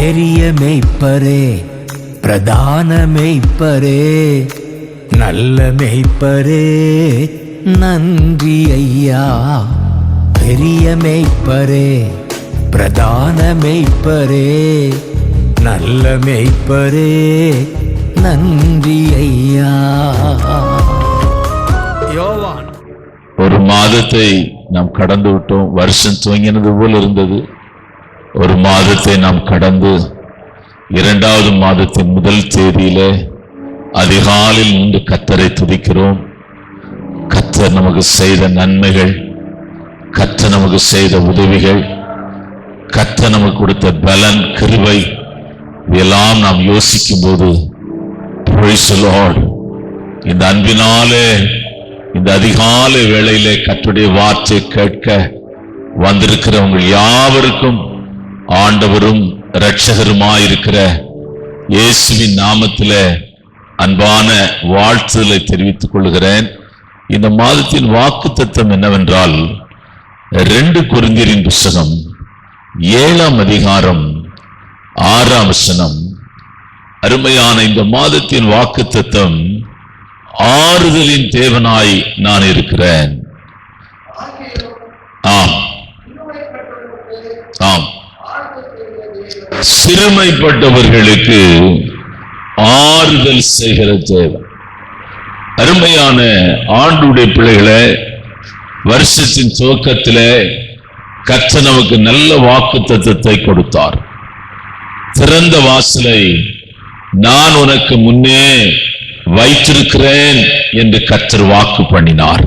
பெரிய மேய்ப்பரே, பிரதான மேய்ப்பரே, நல்ல மேய்ப்பரே, நன்றி ஐயா. பெரிய மேய்ப்பரே, பிரதான மேய்ப்பரே, நல்ல மேய்ப்பரே, நன்றி ஐயா. யோவான். ஒரு மாதத்தை நாம் கடந்து விட்டோம். வருஷம் துவங்கினது போல் இருந்தது. ஒரு மாதத்தை நாம் கடந்து 2வது மாதத்தின் முதல் தேதியிலே அதிகாலையில் நின்று கர்த்தரை துதிக்கிறோம். கர்த்தர் நமக்கு செய்த நன்மைகள், கர்த்தர் நமக்கு செய்த உதவிகள், கர்த்தர் நமக்கு கொடுத்த பலன், கிருபை, இதெல்லாம் நாம் யோசிக்கும் போது praise the Lord. இந்த அன்பினாலே இந்த அதிகாலை வேளையிலே கர்த்தருடைய வார்த்தை கேட்க வந்திருக்கிறவங்க யாவருக்கும் ஆண்டவரும் இரட்சகருமாயிருக்கிற இயேசுவின் நாமத்திலே அன்பான வாழ்த்துதலை தெரிவித்துக் கொள்கிறேன். இந்த மாதத்தின் வாக்குத்தத்தம் என்னவென்றால் 2 கொரிந்தியரின் புத்தகம் 7ஆம் அதிகாரம் 6ஆம் வசனம். அருமையான இந்த மாதத்தின் வாக்குத்தத்தம், ஆறுதலின் தேவனாய் நான் இருக்கிறேன். ஆம் ஆம், சிறுமைப்பட்டவர்களுக்கு ஆறுதல் செய்கிற தேவன். அருமையான ஆண்டுடைய பிள்ளைகளை, வருஷத்தின் துவக்கத்திலே கர்த்தர் நமக்கு நல்ல வாக்குத்தத்தத்தை கொடுத்தார். திறந்த வாசலை நான் உனக்கு முன்னே வைத்திருக்கிறேன் என்று கர்த்தர் வாக்கு பண்ணினார்.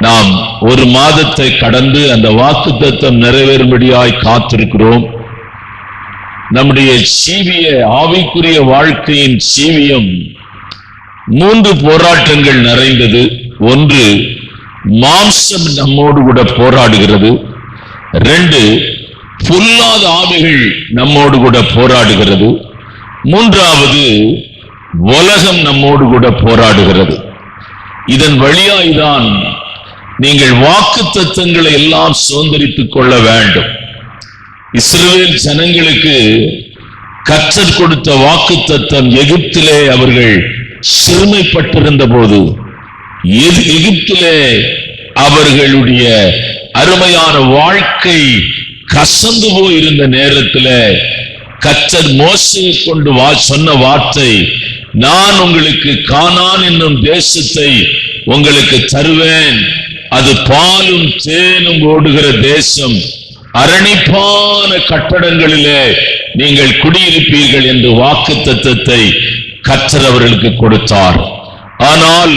நாம் ஒரு மாதத்தை கடந்து அந்த வாக்குத்தத்தம் நிறைவேறும்படியாய் காத்திருக்கிறோம். நம்முடைய ஜீவிய ஆவிக்குரிய வாழ்க்கையின் ஜீவியம் 3 போராட்டங்கள் நிறைந்தது. 1, மாம்சம் நம்மோடு கூட போராடுகிறது. 2, பொல்லாத ஆவிகள் நம்மோடு கூட போராடுகிறது. 3வது, உலகம் நம்மோடு கூட போராடுகிறது. இதன் வழியாய்தான் நீங்கள் வாக்குத்தத்தங்களை எல்லாம் சுதந்தரித்துக் கொள்ள வேண்டும். இஸ்ரவேல் ஜனங்களுக்கு கர்த்தர் கொடுத்த வாக்குத்தத்தம், எகிப்திலே அவர்கள் சிறுமைப்பட்டிருந்த போது, எகிப்திலே அவர்களுடைய அருமையான வாழ்க்கை கசந்து போயிருந்த நேரத்தில் கர்த்தர் மோசேயை கொண்டு சொன்ன வார்த்தை, நான் உங்களுக்கு கானான் என்னும் தேசத்தை உங்களுக்கு தருவேன், அது பாலும் தேனும் ஓடுகிற தேசம், அரணிப்பான கட்டடங்களிலே நீங்கள் குடியிருப்பீர்கள் என்று வாக்குத்தத்தத்தை கர்த்தர் அவர்களுக்கு கொடுத்தார். ஆனால்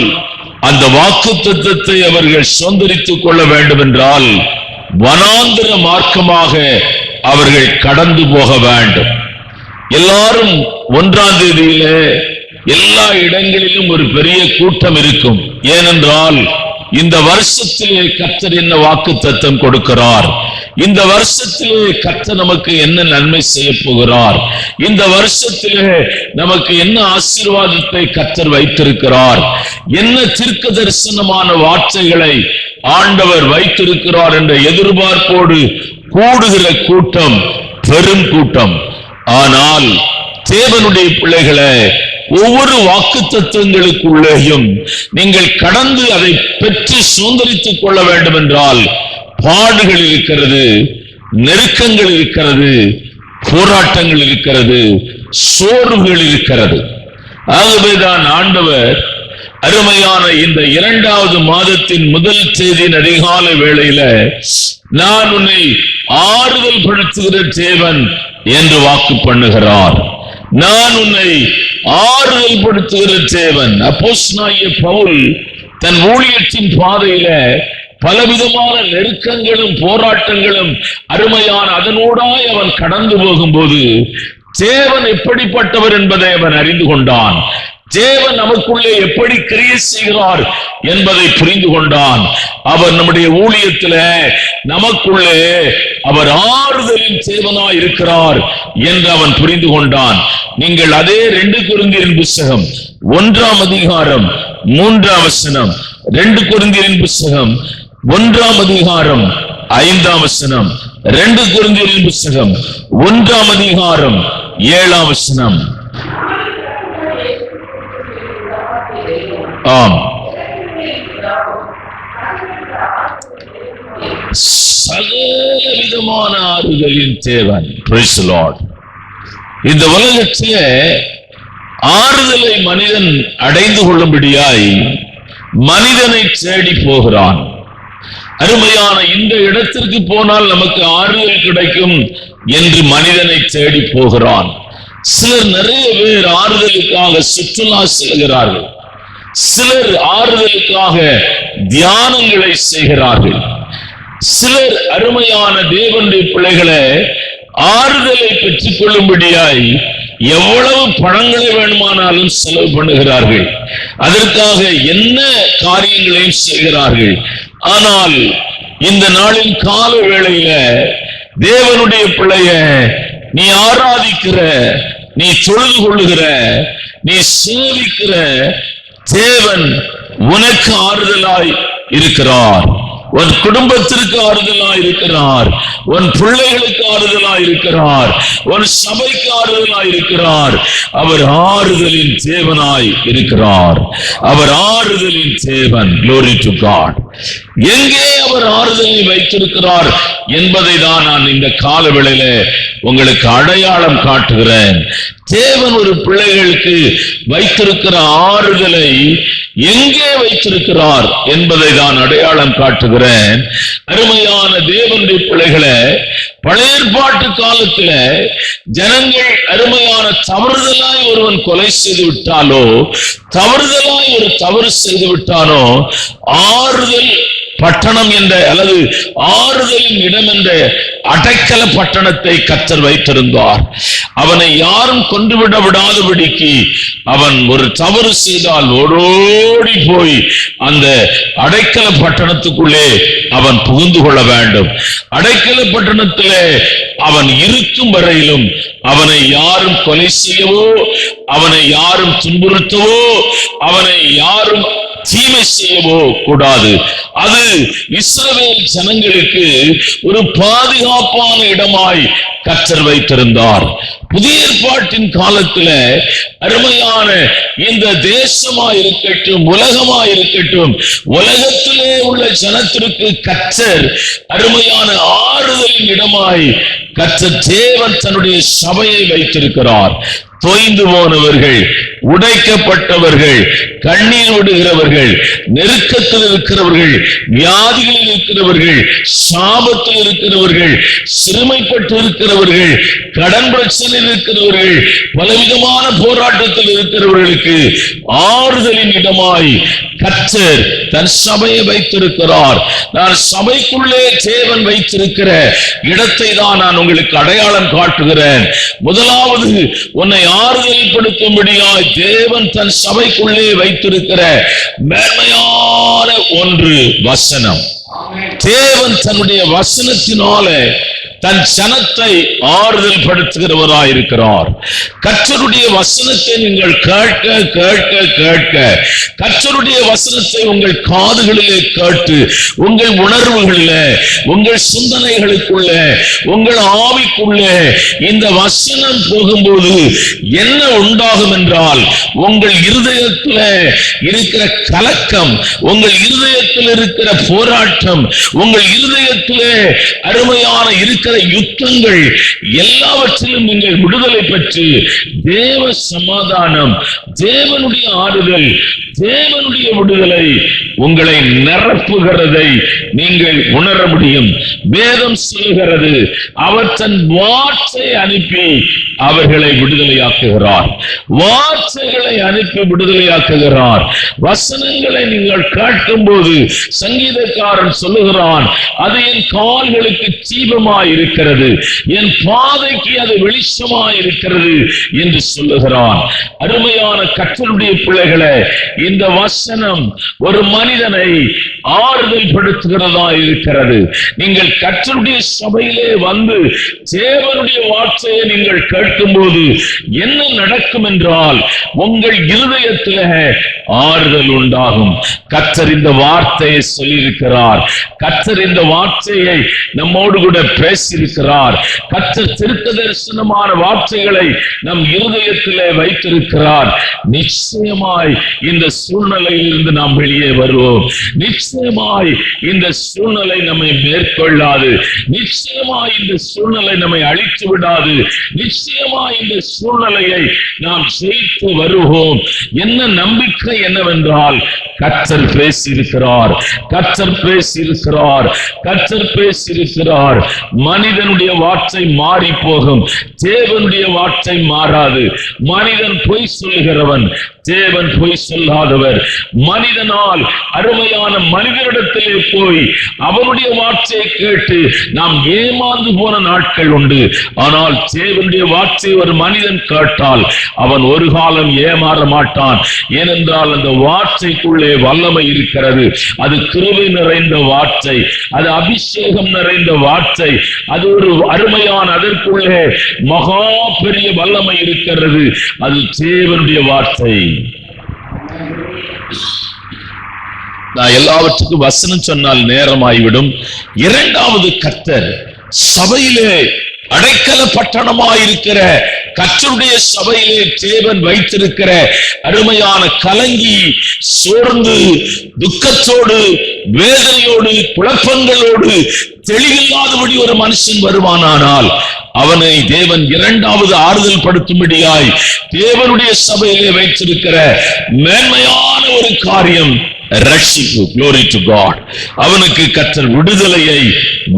அந்த வாக்குத்தத்தத்தை அவர்கள் சுதந்தரித்துக் கொள்ள வேண்டும் என்றால் வனாந்தர மார்க்கமாக அவர்கள் கடந்து போக வேண்டும். எல்லாரும் 1ஆம் தேதியிலே எல்லா இடங்களிலும் ஒரு பெரிய கூட்டம் இருக்கும். ஏனென்றால் இந்த வருஷத்திலே கர்த்தர் என்ன வாக்குத்தத்தம் கொடுக்கிறார், இந்த வருஷத்திலே கர்த்தர் நமக்கு என்ன நன்மை செய்ய போகிறார், இந்த வருஷத்திலே நமக்கு என்ன ஆசீர்வாதத்தை கர்த்தர் வைத்திருக்கிறார், என்ன தீர்க்க தரிசனமான வார்த்தைகளை ஆண்டவர் வைத்திருக்கிறார் என்ற எதிர்பார்ப்போடு கூடுகிற கூட்டம் பெரும் கூட்டம். ஆனால் தேவனுடைய பிள்ளைகளை, ஒவ்வொரு வாக்குத்தத்தங்களுக்குள்ளேயும் நீங்கள் கடந்து அதை பெற்று சுதந்தரித்துக் கொள்ள வேண்டும் என்றால் பாடுகள் இருக்கிறது, நெருக்கங்கள் இருக்கிறது, போராட்டங்கள் இருக்கிறது, சோர்வுகள் இருக்கிறது. ஆகவேதான் ஆண்டவர் அருமையான இந்த 2வது மாதத்தின் முதல் தேதியின் அதிகாலை வேளையில, நான் உன்னை ஆறுதல் படுத்துகிற தேவன் என்று வாக்கு பண்ணுகிறார். நான் உன்னை ஆறுதல் படுத்துகிற தேவன். அப்போஸ்தலனாகிய பவுல் தன் ஊழியத்தின் பாதையில பலவிதமான நெருக்கங்களும் போராட்டங்களும் அருமையான அதனூடாய் அவன் கடந்து போகும்போது தேவன் எப்படிப்பட்டவர் என்பதை அவன் அறிந்து கொண்டான். தேவன் நமக்குள்ளே எப்படி கிரியை செய்கிறார் என்பதை புரிந்து கொண்டான். அவர் நம்முடைய ஊழியத்தில் நமக்குள்ளே அவர் ஆறுதலின் தேவனாய் இருக்கிறார் என்று அவன் புரிந்து கொண்டான். நீங்கள் அதே 2 கொரிந்தியரின் புத்தகம் 1ஆம் அதிகாரம் 3ஆம் வசனம், 2 கொரிந்தியரின் புத்தகம் 1ஆம் அதிகாரம் 5ஆம் வசனம். 2 கொரிந்தியரின் புத்தகம் 1ஆம் அதிகாரம் 7ஆம் வசனம். ஆம், சகல விதமான ஆறுதலின் தேவன். Praise the Lord. இந்த உலகத்திலே ஆறுதலை மனிதன் அடைந்து கொள்ளும்படியாய் மனிதனை தேடி போகிறான். அருமையான இந்த இடத்திற்கு போனால் நமக்கு ஆறுதல் கிடைக்கும் என்று மனிதனை தேடி போகிறான். சிலர், நிறைய பேர் ஆறுதலுக்காக சுற்றுலா செல்கிறார்கள். சிலர் ஆறுதலுக்காக தியானங்களை செய்கிறார்கள். சிலர் அருமையான தேவனுடைய பிள்ளைகளை ஆறுதலை பெற்றுக் கொள்ளும்படியாய் எவ்வளவு பணங்களை வேணுமானாலும் செலவு பண்ணுகிறார்கள். அதற்காக என்ன காரியங்களையும் செய்கிறார்கள். ஆனால் இந்த நாளின் கால வேளையில தேவனுடைய பிள்ளைய, நீ ஆராதிக்கிற, நீ தொழுது கொள்ளுகிற, நீ சேவிக்கிற தேவன் உனக்கு ஆறுதலாய் இருக்கிறார். உன் குடும்பத்திற்கு ஆறுதலாய் இருக்கிறார். உன் பிள்ளைகளுக்கு ஆறுதலாய் இருக்கிறார். உன் சபைக்கு ஆறுதலாய் இருக்கிறார். அவர் ஆறுதலின் தேவனாய் இருக்கிறார். அவர் ஆறுதலின் தேவன். Glory to God. எங்கே அவர் ஆறுதலை வைத்திருக்கிறார் என்பதை தான் நான் இந்த காலவேளையில உங்களுக்கு அடையாளம் காட்டுகிறேன். தேவன் ஒரு பிள்ளைகளுக்கு வைத்திருக்கிற ஆறுதலை எங்கே வைத்திருக்கிறார் என்பதை தான் அடையாளம் காட்டுகிறேன். அருமையான தேவனுடைய பிள்ளைகளை, பழைய ஏற்பாட்டு காலத்துல ஜனங்கள் அருமையான தவறுதலாய் ஒருவன் கொலை செய்து விட்டாலோ, தவறுதலாய் ஒரு தவறு செய்து விட்டானோ, ஆறுதல் பட்டணம் என்ற அல்லது ஆறுதலின் இடம் என்ற அடைக்கல பட்டணத்தை கர்த்தர் வைத்திருந்தார். அவனை யாரும் கொண்டுவிட விடாதபடிக்கு அவன் ஒரு தவறு செய்தால் ஓடோடி போய் அந்த அடைக்கல பட்டணத்துக்குள்ளே அவன் புகுந்து கொள்ள வேண்டும். அடைக்கல பட்டணத்திலே அவன் இருக்கும் வரையிலும் அவனை யாரும் கொலை செய்யவோ, அவனை யாரும் துன்புறுத்தவோ, அவனை யாரும் தீமை செய்யவோ கூடாது. அது இஸ்ரவேல் ஜனங்களுக்கு ஒரு பாதுகாப்பான இடமாய் கர்த்தர் வைத்திருந்தார். புதிய ஏற்பாட்டின் காலத்துல அருமையான இந்த தேசமாய் இருக்கட்டும், உலகமாய் இருக்கட்டும், உலகத்திலே உள்ள ஜனத்திற்கு கர்த்தர் அருமையான ஆறுதலின் இடமாய் கர்த்தர் தேவன் தன்னுடைய சபையை வைத்திருக்கிறார். தொய்ந்து போனவர்கள், உடைக்கப்பட்டவர்கள், கண்ணீர் விடுகிறவர்கள், நெருக்கத்தில் இருக்கிறவர்கள், வியாதிகளில் இருக்கிறவர்கள், சாபத்தில் இருக்கிறவர்கள், சிறுமைப்பட்டு இருக்கிறவர்கள், கடன் பிரச்சனையில் இருக்கிறவர்கள், பலவிதமான போராட்டத்தில் இருக்கிறவர்களுக்கு ஆறுதலின் இடமாய் கர்த்தர் தன் சபையை வைத்திருக்கிறார். நான் சபைக்குள்ளே தேவன் வைத்திருக்கிற இடத்தை தான் நான் உங்களுக்கு அடையாளம் காட்டுகிறேன். முதலாவது, உன்னை ஆறுதல்படுத்தும்படியாய் தேவன் தன் சபைக்குள்ளே வைத்திருக்கிற மேன்மையான ஒன்று வசனம். தேவன் தன்னுடைய வசனத்தினால தன் ஜனத்தை ஆறுதல் படுத்துகிறவராய் இருக்கிறார். கர்த்தருடைய வசனத்தை நீங்கள் கேட்க கேட்க கேட்க, கர்த்தருடைய வசனத்தை உங்கள் காதுகளிலே கேட்டு, உங்கள் உணர்வுகளிலே, உங்கள் சிந்தனைகளுக்குள்ள, உங்கள் ஆவிக்குள்ளே இந்த வசனம் போகும்போது என்ன உண்டாகும் என்றால், உங்கள் இருதயத்தில் இருக்கிற கலக்கம், உங்கள் இருதயத்தில் இருக்கிற போராட்டம், உங்கள் இருதயத்திலே அருமையான இருக்கிற யுத்தங்கள் எல்லாவற்றிலும் நீங்கள் விடுதலை பெற்று தேவ சமாதானம், தேவனுடைய ஆறுதல், தேவனுடைய விடுதலை உங்களை நிரப்புகிறதை நீங்கள் உணர முடியும். வேதம் சொல்லுகிறது, அவர் தன் வார்த்தை அனுப்பி அவர்களை விடுதலையாக்குகிறார். வார்த்தைகளை அனுப்பி விடுதலையாக்குகிறார். வசனங்களை நீங்கள் கேட்கும் போது சங்கீதக்காரன் சொல்லுகிறான், அது என் கால்களுக்கு தீபமாய் இருக்கிறது, என் பாதைக்கு அது வெளிச்சமாய் இருக்கிறது என்று சொல்லுகிறான். அருமையான கர்த்தருடைய பிள்ளைகளே, இந்த வசனம் ஒரு மனிதனை ஆறுதல் படுத்துகிறதா இருக்கிறது. நீங்கள் கர்த்தருடைய சபையிலே வந்து தேவனுடைய வார்த்தையை நீங்கள் கேட்கும் போது என்ன நடக்கும் என்றால், உங்கள் இருதயத்தில் ஆறுதல் உண்டாகும். கர்த்தர் இந்த வார்த்தையை சொல்லியிருக்கிறார். கர்த்தர் இந்த வார்த்தையை நம்மோடு கூட பேசியிருக்கிறார். கர்த்தர் தீர்க்க தரிசனமான வார்த்தைகளை நம் இருதயத்திலே வைத்திருக்கிறார். நிச்சயமாய் இந்த சூழ்நிலையில் இருந்து நாம் வெளியே வருவோம். நிச்சயமாய் இந்த சூழ்நிலை நம்மை மேற்கொள்ளாது. நிச்சயமாய் இந்த சூழ்நிலை நம்மை அழித்து விடாது. நிச்சயமாய் இந்த சூழ்நிலையை நாம் ஜெயித்து வருவோம். என்ன நம்பிக்கை என்னவென்றால், கர்த்தர் பேசியிருக்கிறார். கர்த்தர் பேசியிருக்கிறார். கர்த்தர் பேசியிருக்கிறார். மனிதனுடைய வார்த்தை மாறி போகும், தேவனுடைய வார்த்தை மாறாது. மனிதன் பொய் சொல்லுகிறவன், தேவன் பொய் சொல்லாதவர். மனிதனால் அருமையான மனிதனிடத்திலே போய் அவனுடைய வார்த்தையை கேட்டு நாம் ஏமாந்து போன நாட்கள் உண்டு. ஆனால் தேவனுடைய வார்த்தையை ஒரு மனிதன் கேட்டால் அவன் ஒரு காலம் ஏமாற மாட்டான். ஏனென்றால் அந்த வார்த்தைக்குள்ளே வல்லமை இருக்கிறது. அது கிருபை நிறைந்த வார்த்தை, அது அபிஷேகம் நிறைந்த வார்த்தை, அது ஒரு அருமையான, அதற்குள்ளே மகா பெரிய வல்லமை இருக்கிறது. அது தேவனுடைய வார்த்தை. நான் எல்லாவற்றுக்கும் வசனம் சொன்னால் நேரமாய்விடும். இரண்டாவது, கர்த்தர் சபையிலே அடைக்கல பட்டணமாயிருக்கிற கர்த்தருடைய சபையிலே தேவன் வைத்திருக்கிற அருமையான கலங்கி சோர்ந்து துக்கத்தோடு வேதனையோடு குழப்பங்களோடு தெளிவில்லாதபடி ஒரு மனுஷன் வருவானானால் அவனை தேவன் இரண்டாவது ஆறுதல் படுத்தும்படியாய் தேவனுடைய சபையிலே வைத்திருக்கிற மேன்மையான ஒரு காரியம் ரட்சிப்பு. Glory to God. அவனுக்கு கர்த்தர் விடுதலையை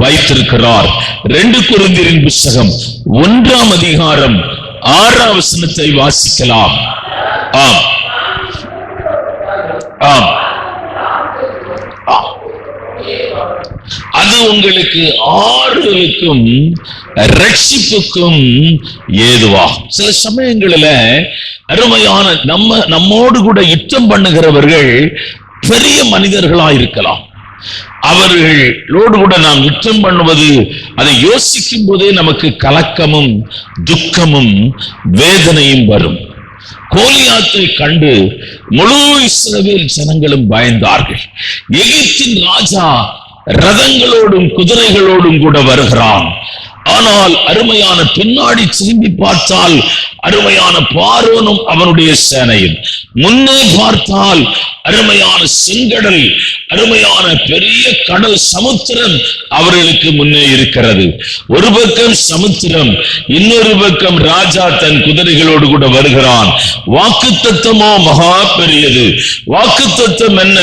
வைத்திருக்கிறார். 2 கொரிந்தியரின் புத்தகம் 1ஆம் அதிகாரம் 6ஆம் வசனத்தை வாசிக்கலாம். ஆம் ஆம், அது உங்களுக்கு ஆறுதலுக்கும் ரட்சிப்புக்கும் ஏதுவாகும். சில சமயங்களில் அருமையான நம்மோடு கூட யுத்தம் பண்ணுகிறவர்கள் பெரிய மனிதர்களா இருக்கலாம். அவர்களோடு கூட நாம் யுத்தம் பண்ணுவது, அதை யோசிக்கும் போதே நமக்கு கலக்கமும் துக்கமும் வேதனையும் வரும். கோலியாத்தை கண்டு முழு இஸ்ரவேல் ஜனங்களும் பயந்தார்கள். எகிப்தின் ராஜா ரதங்களோடும் குதிரைகளோடும் கூட வருகிறான். ஆனால் அருமையான பின்னாடி திரும்பி பார்த்தால் அருமையான பார்வோனும் அவனுடைய சேனையும், முன்னே பார்த்தால் அருமையான செங்கடல், அருமையான பெரிய கடல் சமுத்திரம் அவர்களுக்கு முன்னே இருக்கிறது. ஒரு பக்கம் சமுத்திரம், இன்னொரு பக்கம் ராஜா தன் குதிரைகளோடு கூட வருகிறான். வாக்குத்தத்தமோ மகா பெரியது. வாக்குத்தத்தம் என்ன?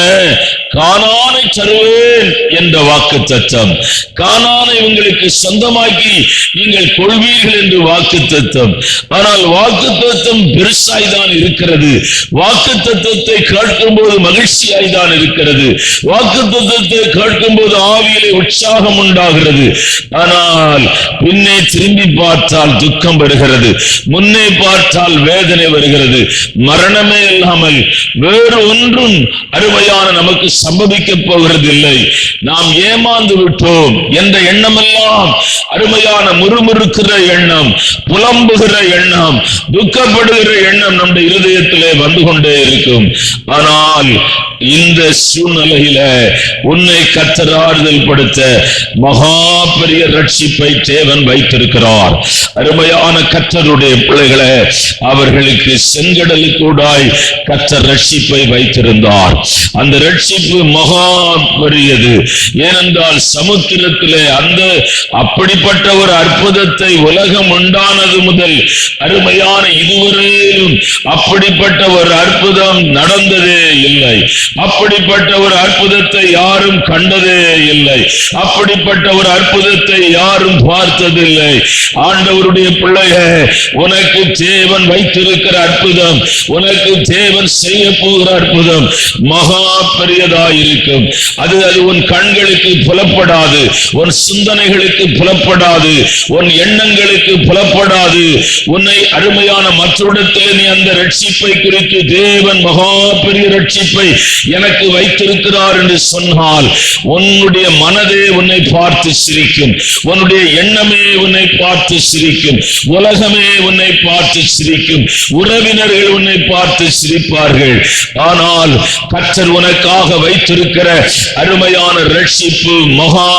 கானானை தருவேன் என்ற வாக்குத்தத்தம். கானானை உங்களுக்கு சொந்தமாக்கி நீங்கள் கொள்வீர்கள் என்று வாக்குத்தத்தம். ஆனால் வாக்குத்தத்தம் பெருசாய்தான் இருக்கிறது. வாக்குத்தத்தத்தை கேட்கும் போது மகிழ்ச்சியாய்தான் இருக்கிறது. வாக்குத்தத்தத்தை கேட்கும் போது ஆவியிலே உற்சாகம் உண்டாகிறது. ஆனால் பின்னே திரும்பி பார்த்தால் துக்கம் வருகிறது, முன்னே பார்த்தால் வேதனை வருகிறது. மரணமே இல்லாமல் வேறு ஒன்றும் அருமையான நமக்கு சம்பவிக்க போகிறது இல்லை. நாம் ஏமாந்து விட்டோம் என்ற எண்ணமெல்லாம் அருமையான முறுமுறுக்கிற எண்ணம், புலம்புகிற எண்ணம், துக்கப்படுகிற எண்ணம் நம்முடைய இருதயத்திலே வந்து கொண்டே இருக்கும். ஆனால் இந்த சூழ்நிலையில உன்னை கர்த்தர் ஆறுதல் படுத்த மகா பெரிய ரட்சிப்பை தேவன் வைத்திருக்கிறார். அருமையான கர்த்தருடைய பிள்ளைகளை, அவர்களுக்கு செங்கடலுக்கூடாய் கர்த்தர் ரட்சிப்பை வைத்திருந்தார். அந்த ரட்சிப்பு மகா பெரியது. ஏனென்றால் சமுத்திரத்திலே அந்த அப்படிப்பட்ட ஒரு அற்புதத்தை உலகம் உண்டானது முதல் அருமையான இதுவரையிலும் அப்படிப்பட்ட ஒரு அற்புதம் நடந்ததே இல்லை. அப்படிப்பட்ட ஒரு அற்புதத்தை யாரும் கண்டதே இல்லை. அப்படிப்பட்ட ஒரு அற்புதத்தை யாரும் பார்த்ததில்லை. ஆண்டவருடைய பிள்ளையே, உனக்கு தேவன் வைத்திருக்கிற அற்புதம், உனக்கு தேவன் செய்ய போகிற அற்புதம் மகா பெரியதாயிருக்கும். அது உன் கண்களுக்கு புலப்படாது, உன் சிந்தனைகளுக்கு புலப்படாது, உன் எண்ணங்களுக்கு புலப்படாது. உன்னை அருமையான மற்றொருடத்தில் நீ அந்த ரட்சிப்பை குறித்து தேவன் மகா பெரிய ரட்சிப்பை எனக்கு வைத்திருக்கிறார் என்று சொன்னால் உன்னுடைய மனதே உன்னை பார்த்து சிரிக்கும், உன்னுடைய எண்ணமே உன்னை பார்த்து சிரிக்கும், உலகமே உன்னை பார்த்து சிரிக்கும், உறவினர்கள் உன்னை பார்த்து சிரிப்பார்கள். ஆனால் கர்த்தர் உனக்காக வைத்திருக்கிற அருமையான ரட்சிப்பு மகா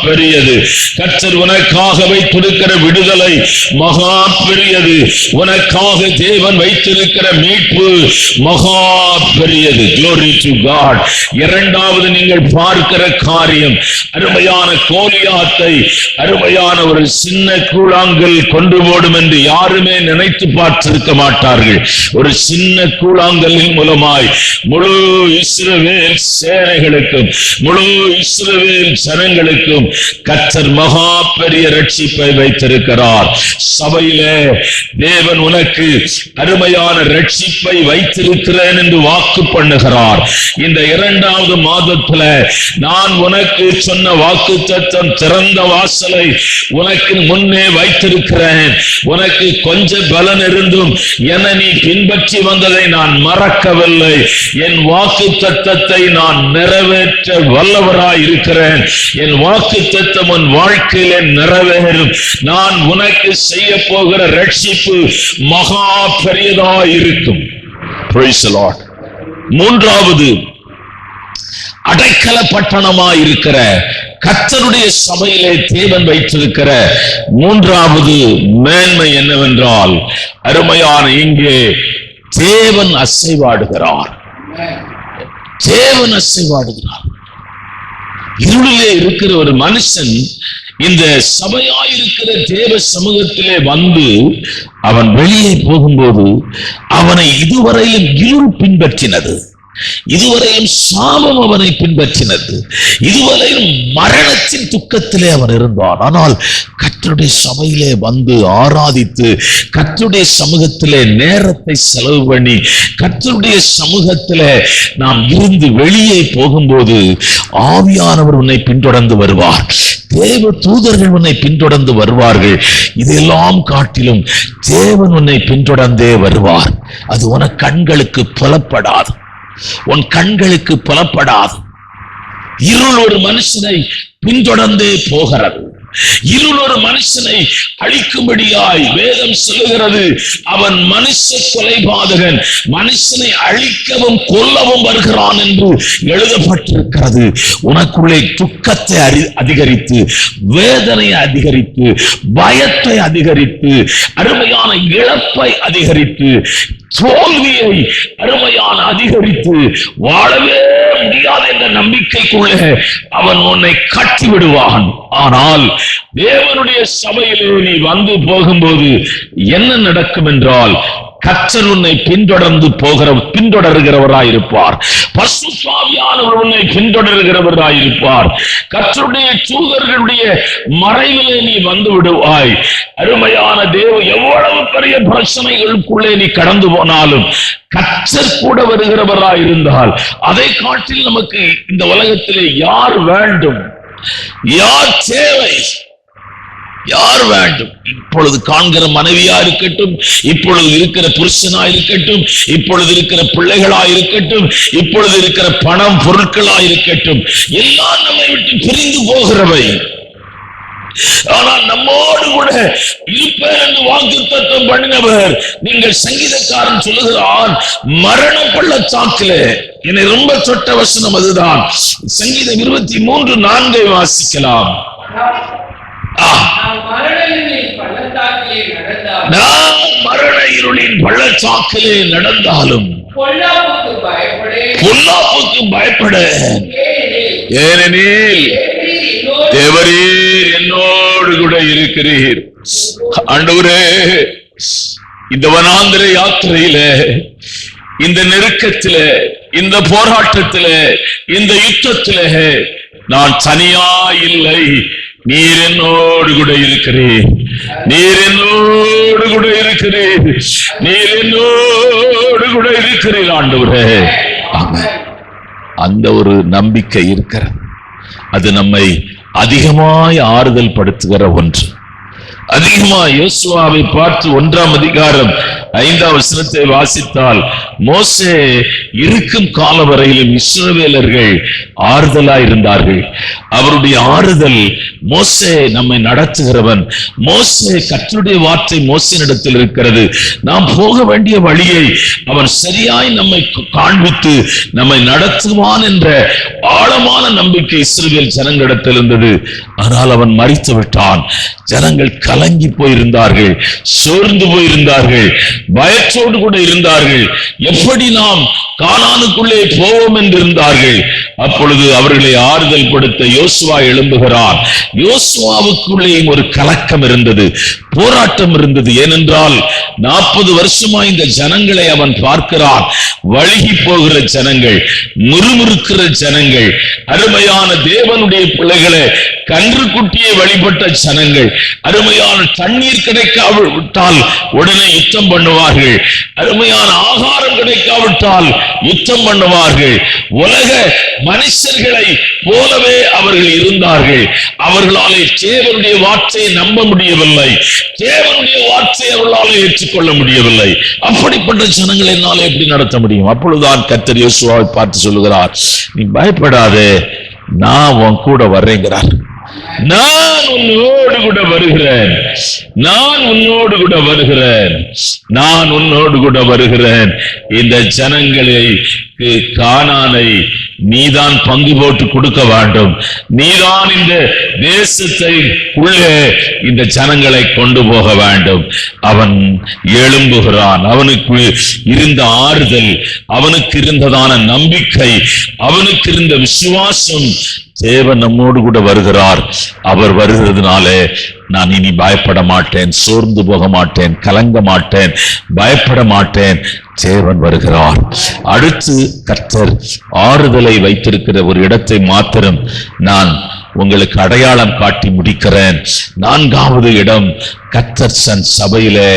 பெரியது. கர்த்தர் உனக்காக வைத்திருக்கிற விடுதலை மகா பெரியது. உனக்காக தேவன் வைத்திருக்கிற மீட்பு மகா பெரியது. Glory to God. இரண்டாவது நீங்கள் பார்க்கிற காரியம், அருமையான கோலியாத்தை அருமையான ஒரு சின்ன கூழாங்கல் கொண்டு போடும் என்று யாருமே நினைத்து பார்த்திருக்க மாட்டார்கள். ஒரு சின்ன கூழாங்கலின் மூலமாய் முழு இஸ்ரவேல் சேனைகளுக்கும் முழு இஸ்ரவேல் ஜனங்களுக்கும் கர்த்தர் மகா பெரிய ரட்சிப்பை வைத்திருக்கிறார். சபையிலே தேவன் உனக்கு அருமையான ரட்சிப்பை வைத்திருக்கிறேன் என்று வாக்கு பண்ணுகிறார். இந்த இரண்டாவது மாதத்துல நான் உனக்கு சொன்ன வாக்குத்தத்தம் திறந்த வாசலை உனக்கு முன்னே வைத்திருக்கிறேன். உனக்கு கொஞ்ச பலன் இருந்தும் என நீ பின்பற்றி வந்ததை நான் மறக்கவில்லை. என் வாக்குத்தத்தத்தை நான் நிறைவேற்ற வல்லவராய் இருக்கிறேன். என் வாக்குத்தத்தம் உன் வாழ்க்கையிலே நிறைவேறும். நான் உனக்கு செய்ய போகிற ரட்சிப்பு மகா பெரியதாய் இருக்கும். Praise the Lord. மூன்றாவது, அடைக்கல பட்டணமாய் இருக்கிற கர்த்தருடைய சபையிலே தேவன் வைத்திருக்கிற மூன்றாவது மேன்மை என்னவென்றால், அருமையான இங்கே தேவன் அசைவாடுகிறார். தேவன் அசைவாடுகிறார். இருளிலே இருக்கிற ஒரு மனுஷன் இந்த சபையாயிருக்கிற தேவ சமூகத்திலே வந்து அவன் வெளியே போகும்போது அவனை இதுவரையிலும் இருள் பின்பற்றினது, இதுவரையும் சாபம் அவனை பின்பற்றினது, இதுவரையும் மரணத்தின் துக்கத்திலே அவன் இருந்தான். ஆனால் கர்த்தருடைய சபையிலே வந்து ஆராதித்து கர்த்தருடைய சமூகத்திலே நேரத்தை செலவு பண்ணி கர்த்தருடைய சமூகத்திலே நாம் இருந்து வெளியே போகும்போது ஆவியானவர் உன்னை பின்தொடர்ந்து வருவார். தேவ தூதர்கள் உன்னை பின்தொடர்ந்து வருவார்கள். இதெல்லாம் காட்டிலும் தேவன் உன்னை பின்தொடர்ந்தே வருவார். அது உன கண்களுக்கு புலப்படாது, உன் கண்களுக்கு புலப்படாது. இருள் ஒரு மனுஷனை பின்தொடர்ந்தே போகிறது. இருள் ஒரு மனுஷனை அழிக்கும்படியாய் வேதம் சொல்லுகிறது. அவன் மனுஷ கொலைபாதகன், மனுஷனை அழிக்கவும் கொல்லவும் வருகிறான் என்று எழுதப்பட்டிருக்கிறது. உனக்குள்ளே துக்கத்தை அதிகரித்து, வேதனையை அதிகரித்து, பயத்தை அதிகரித்து, அருமையான இழப்பை அதிகரித்து, தோல்வியை அருமையான அதிகரித்து, வாழவே முடியாது என்ற நம்பிக்கைக்குள்ளே அவன் உன்னை கட்டி விடுவான். ஆனால் தேவனுடைய சபையிலே நீ வந்து போகும்போது என்ன நடக்கும் என்றால், கர்த்தர் உன்னை பின்தொடர்கிறவராயிருப்பார். பரிசுத்த ஆவியானவர் உன்னை பின்தொடர்கிறவராயிருப்பார். கர்த்தருடைய தூதர்களுடைய மறைவிலே நீ வந்து விடுவாய். அருமையான தேவ, எவ்வளவு பெரிய பிரச்சனைகளுக்குள்ளே நீ கடந்து போனாலும் கர்த்தர் கூட வருகிறவராயிருந்தால் அதை காட்டில் நமக்கு இந்த உலகத்திலே யார் வேண்டும்? யார் தேவை? யார் வேண்டும்? இப்பொழுது காண்கிற மனைவியா இருக்கட்டும், இப்பொழுது இருக்கிற புருஷனா இருக்கட்டும், இப்பொழுது இருக்கிற பிள்ளைகளா இருக்கட்டும், இப்பொழுது இருக்கிற பணம் பொருட்களா இருக்கட்டும், எல்லாம் நம்மை விட்டு பிரிந்து போகிறவை. ஆனால் நம்மோடு கூட இருப்பேன் என்று வாக்குத்தத்தம் பண்ணினவர். நீங்கள் சங்கீதக்காரன் சொல்லுகிறான், மரண பள்ளத்தாக்கிலே என்னை ரொம்ப தொட்ட வசனம் அதுதான். சங்கீதம் 23:4 வாசிக்கலாம். நான் மரண இருளின் பள்ளத்தாக்கிலே நடந்தாலும் பொல்லாப்புக்கு பயப்படேன், ஏனெனில் தேவரீர் என்னோடு கூட இருக்கிறீர். ஆண்டவரே, இந்த வனாந்திர யாத்திரையில, இந்த நெருக்கத்திலே, இந்த போராட்டத்திலே, இந்த யுத்தத்திலே நான் தனியா இல்லை, நீர் என்னோடு கூட இருக்கிறீர், நீர் என்னோடு கூட இருக்கிறீர், நீர் என்னோடு கூட இருக்கிறீர் ஆண்டவரே. அந்த ஒரு நம்பிக்கை இருக்கிறது. அது நம்மை அதிகமாய் ஆறுதல் படுத்துகிற ஒன்று. அதிகமா யோசுவாவை பார்த்து 1ஆம் அதிகாரம் 5ஆம் வசனத்தை வாசித்தால், மோசே இருக்கும் கால வரையிலும் இஸ்ரவேலர்கள் ஆறுதலா இருந்தார்கள். அவருடைய ஆறுதல், மோசே நம்மை நடத்துகிறவன், மோசே கர்த்தருடைய வார்த்தை மோசேனிடத்தில் இருக்கிறது, நாம் போக வேண்டிய வழியை அவன் சரியாய் நம்மை காண்பித்து நம்மை நடத்துவான் என்ற ஆழமான நம்பிக்கை இஸ்ரவேல் ஜனங்களிடத்தில் இருந்தது. ஆனால் அவன் மரித்து விட்டான். ஜனங்கள் கலங்கி போயிருந்தார்கள், சோர்ந்து போயிருந்தார்கள், பயத்தோடு கூட இருந்தார்கள். எப்படி நாம் கானானுக்குள்ளே போவோம் என்று இருந்தார்கள். அப்பொழுது அவர்களை ஆறுதல் கொடுத்த யோசுவா எழும்புகிறார். யோசுவாவுக்குள்ளேயும் ஒரு கலக்கம் இருந்தது, போராட்டம் இருந்தது. ஏனென்றால் 40 வருஷமா இந்த ஜனங்களை அவன் பார்க்கிறான். வழுகி போகிற ஜனங்கள், முறுமுறுக்கிற ஜனங்கள், அருமையான தேவனுடைய பிள்ளைகளை, கன்றுக்குட்டியை வழிபட்ட ஜனங்கள், அருமையான தண்ணீர் கிடைக்காவிட்டால் உடனே யுத்தம் பண்ணுவார்கள், அருமையான ஆகாரம் கிடைக்காவிட்டால் யுத்தம் பண்ணுவார்கள். உலக மனுஷர்களை போலவே அவர்கள் இருந்தார்கள். அவர்களாலே தேவனுடைய வார்த்தையை நம்ப முடியவில்லை, தேவனுடைய வார்த்தையை அவர்களாலே ஏற்றுக்கொள்ள முடியவில்லை. அப்படிப்பட்ட ஜனங்களை என்னாலே எப்படி நடத்த முடியும்? அப்பொழுதுதான் கர்த்தர் யோசுவாவை பார்த்து சொல்லுகிறார், நீ பயப்படாதே, நான் உன் கூட வர்றேங்கிறார். நான் உன்னோடு கூட வருகிறேன், நான் உன்னோடு கூட வருகிறேன், நான் உன்னோடு கூட வருகிறேன். இந்த ஜனங்களை, கானானை நீதான் பங்கு போட்டு கொடுக்க வேண்டும், நீதான் இந்த தேசத்தை உள்ளே இந்த ஜனங்களை கொண்டு போக வேண்டும். அவன் எழும்புகிறான். அவனுக்கு இருந்த ஆறுதல், அவனுக்கு இருந்ததான நம்பிக்கை, அவனுக்கு இருந்த விசுவாசம், தேவன் நம்மோடு கூட வருகிறார். அவர் வருகிறதுனாலே நான் இனி பயப்பட மாட்டேன், சோர்ந்து போக மாட்டேன், கலங்க மாட்டேன், பயப்பட மாட்டேன். தேவன் வருகிறார். அடுத்து கர்த்தர் ஆறுதலை வைத்திருக்கிற ஒரு இடத்தை மாத்திரம் நான் உங்களுக்கு அடையாளம் காட்டி முடிக்கிறேன். 4வது இடம், கர்த்தர் தன் சபையிலே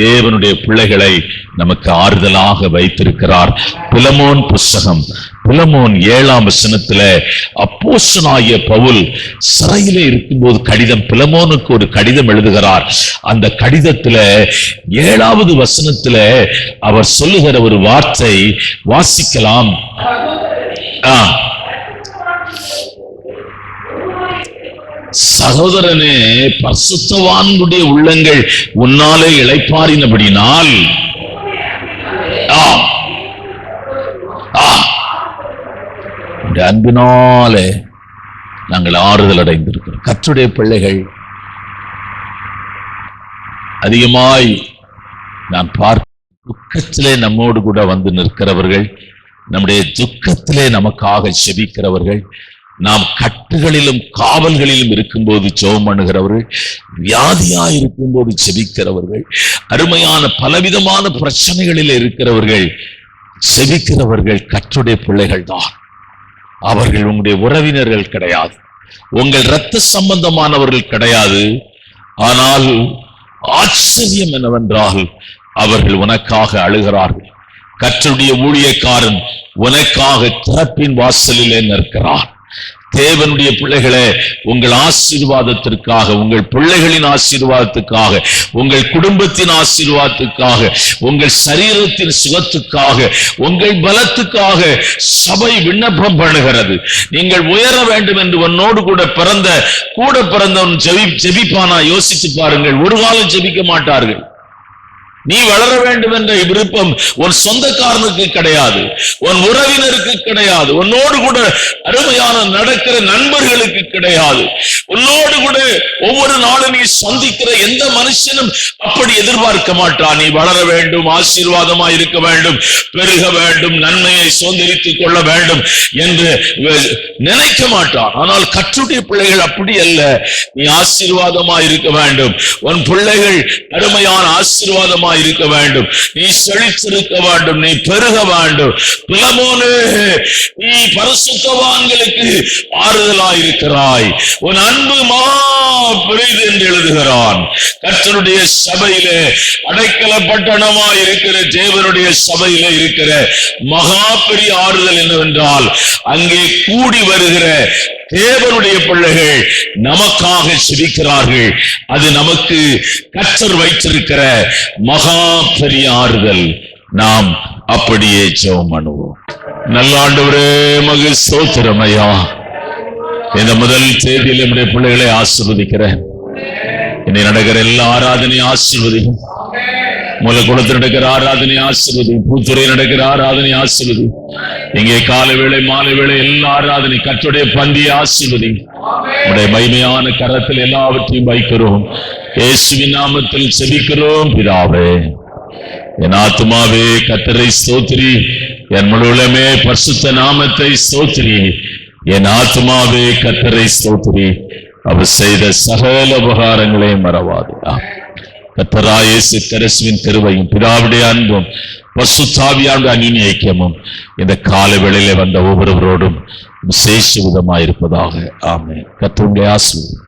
தேவனுடைய பிள்ளைகளை நமக்கு ஆறுதலாக வைத்திருக்கிறார். பிலமோன் புஸ்தகம், பிலமோன் 7ஆம் வசனத்துல அப்போஸ்தலனாகிய பவுல் சிறையிலே இருக்கும்போது பிலமோனுக்கு ஒரு கடிதம் எழுதுகிறார். அந்த கடிதத்துல 7வது வசனத்துல அவர் சொல்லுகிற ஒரு வார்த்தை வாசிக்கலாம். சகோதரனே, பரிசுத்தவான்களுடைய உள்ளங்கள் உன்னாலே இளைப்பாறினபடினால் அன்பினாலே நாங்கள் ஆறுதல் அடைந்திருக்கிறோம். கர்த்தருடைய பிள்ளைகள் அதிகமாய் நான் பார்க்க துக்கத்திலே நம்மோடு கூட வந்து நிற்கிறவர்கள், நம்முடைய துக்கத்திலே நமக்காக செபிக்கிறவர்கள், நாம் கட்டுகளிலும் காவல்களிலும் இருக்கும்போது ஜெபம் பண்ணுகிறவர்கள், வியாதியா இருக்கும்போது செபிக்கிறவர்கள், அருமையான பலவிதமான பிரச்சனைகளில் இருக்கிறவர்கள், செபிக்கிறவர்கள் கர்த்தருடைய பிள்ளைகள் தான். அவர்கள் உங்களுடைய உறவினர்கள் கிடையாது, உங்கள் இரத்த சம்பந்தமானவர்கள் கிடையாது. ஆனால் ஆச்சரியம் என்னவென்றால் அவர்கள் உனக்காக அழுகிறார்கள். கர்த்தருடைய ஊழியக்காரன் உனக்காக திறப்பின் வாசலிலே நிற்கிறார். தேவனுடைய பிள்ளைகளே, உங்கள் ஆசீர்வாதத்திற்காக, உங்கள் பிள்ளைகளின் ஆசீர்வாதத்துக்காக, உங்கள் குடும்பத்தின் ஆசீர்வாதத்துக்காக, உங்கள் சரீரத்தின் சுகத்துக்காக, உங்கள் பலத்துக்காக சபை விண்ணப்பம் பண்ணுகிறது. நீங்கள் உயர வேண்டும் என்று உன்னோடு கூட பிறந்தவன் ஜெபிப்பானா? யோசித்து பாருங்கள். ஒரு காலம் ஜெபிக்க மாட்டார்கள். நீ வளர வேண்டும் என்ற விருப்பம் உன் சொந்தக்காரனுக்கு கிடையாது, உன் உறவினருக்கு கிடையாது, உன்னோடு கூட அருமையான நடக்கிற நண்பர்களுக்கு கிடையாது, உன்னோடு கூட ஒவ்வொரு நாளும் நீ சந்திக்கிற எந்த மனுஷனும் அப்படி எதிர்பார்க்க மாட்டான். நீ வளர வேண்டும், ஆசீர்வாதமா இருக்க வேண்டும், பெருக வேண்டும், நன்மையை சுதந்திரித்துக் கொள்ள வேண்டும் என்று நினைக்க மாட்டான். ஆனால் கர்த்தருடைய பிள்ளைகள் அப்படி அல்ல. நீ ஆசீர்வாதமா இருக்க வேண்டும், உன் பிள்ளைகள் அருமையான ஆசீர்வாதமா உள்ளவனாய் இருக்க வேண்டும். நீ செழித்திருக்க வேண்டும். நீ பெருக வேண்டும். பிலமோனே, நீ பரிசுத்தவான்களுக்கு ஆறுதலாய் இருக்கிறாய். உன் அன்பு மகா பெரிது என்று எழுதுகிறான். கர்த்தருடைய சபையிலே அடைக்கல பட்டணமாய் இருக்கிற தேவனுடைய சபையிலே இருக்கிற மகா பெரிய ஆறுதல் என்னவென்றால், அங்கே கூடி வருகிற தேவனுடைய பிள்ளைகள் நமக்காக சிரிக்கிறார்கள். அது நமக்கு கர்த்தர் வைத்திருக்கிற மகா பெரிய ஆறுதல். நாம் அப்படியே ஜெபம் பண்ணுவோம். நல்ல ஆண்டவரே, மகு ஸ்தோத்திரம் ஐயா. இந்த முதல் தேதியில் நம்முடைய பிள்ளைகளை ஆசீர்வதிக்கிறேன். இன்னை நடக்கிற எல்லா ஆராதனையும் ஆசீர்வதிக்கும். மூலக்குளத்தில் நடக்கிற ஆராதனை ஆசீர்வதி. பூத்துறை நடக்கிற ஆராதனை ஆசீர்வதி. இங்கே காலை வேளை மாலை வேளை எல்லா ஆராதனை கர்த்தருடைய பந்தியை ஆசீர்வதி. உடைய மகிமையான கரத்தில் எல்லாவற்றையும் வைக்கிறோம். இயேசுவின் நாமத்தில் செபிக்கிறோம் பிதாவே. என் ஆத்துமாவே கர்த்தரை ஸ்தோத்திரி, என் முழுவதுமே பரிசுத்த நாமத்தை ஸ்தோத்திரி. என் ஆத்துமாவே கர்த்தரை ஸ்தோத்திரி, அவர் செய்த சகல உபகாரங்களை மறவாது. கர்த்தராகிய இயேசு கிறிஸ்துவின் கிருபையும் பிதாவுடைய அன்பும் பரிசுத்த ஆவியானவருடைய அந்யோன்ய ஐக்கியமும் இந்த கால வேளையிலே வந்த ஒவ்வொருவரோடும் விசேஷ விதமாயிருப்பதாக. ஆமென். கர்த்தருடைய ஆசீர்வாதம்.